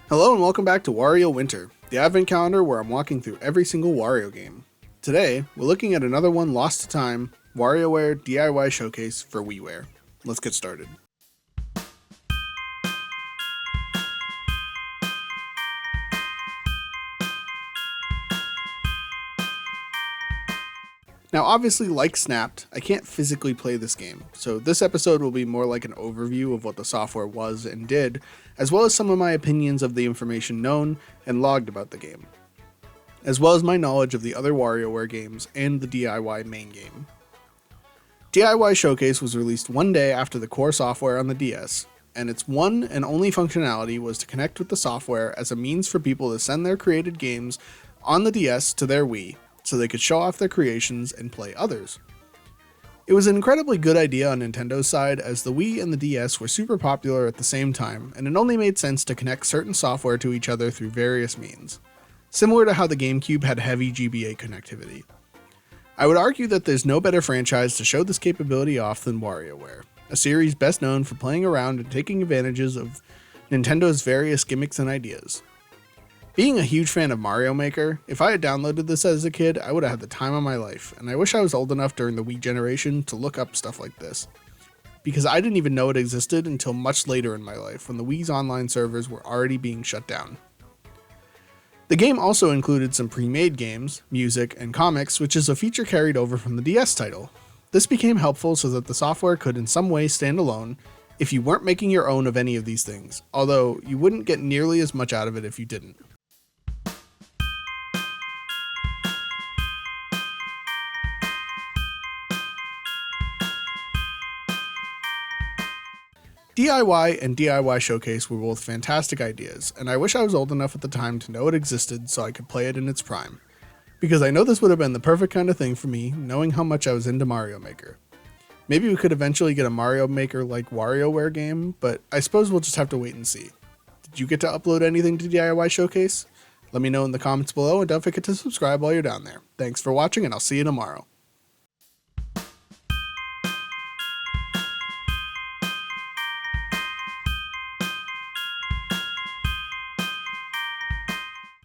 Hello and welcome back to Wario Winter, the advent calendar where I'm walking through every single Wario game. Today, we're looking at another one lost to time, WarioWare D.I.Y. showcase for WiiWare. Let's get started. Now obviously, like Snapped, I can't physically play this game, so this episode will be more like an overview of what the software was and did, as well as some of my opinions of the information known and logged about the game, as well as my knowledge of the other WarioWare games and the D.I.Y. main game. D.I.Y. Showcase was released one day after the core software on the DS, and its one and only functionality was to connect with the software as a means for people to send their created games on the DS to their Wii, so they could show off their creations and play others. It was an incredibly good idea on Nintendo's side, as the Wii and the DS were super popular at the same time, and it only made sense to connect certain software to each other through various means, similar to how the GameCube had heavy GBA connectivity. I would argue that there's no better franchise to show this capability off than WarioWare, a series best known for playing around and taking advantages of Nintendo's various gimmicks and ideas. Being a huge fan of Mario Maker, if I had downloaded this as a kid, I would have had the time of my life, and I wish I was old enough during the Wii generation to look up stuff like this, because I didn't even know it existed until much later in my life, when the Wii's online servers were already being shut down. The game also included some pre-made games, music, and comics, which is a feature carried over from the DS title. This became helpful so that the software could in some way stand alone if you weren't making your own of any of these things, although you wouldn't get nearly as much out of it if you didn't. D.I.Y. and D.I.Y. Showcase were both fantastic ideas, and I wish I was old enough at the time to know it existed so I could play it in its prime, because I know this would have been the perfect kind of thing for me, knowing how much I was into Mario Maker. Maybe we could eventually get a Mario Maker like WarioWare game, but I suppose we'll just have to wait and see. Did you get to upload anything to D.I.Y. Showcase? Let me know in the comments below, and don't forget to subscribe while you're down there. Thanks for watching, and I'll see you tomorrow.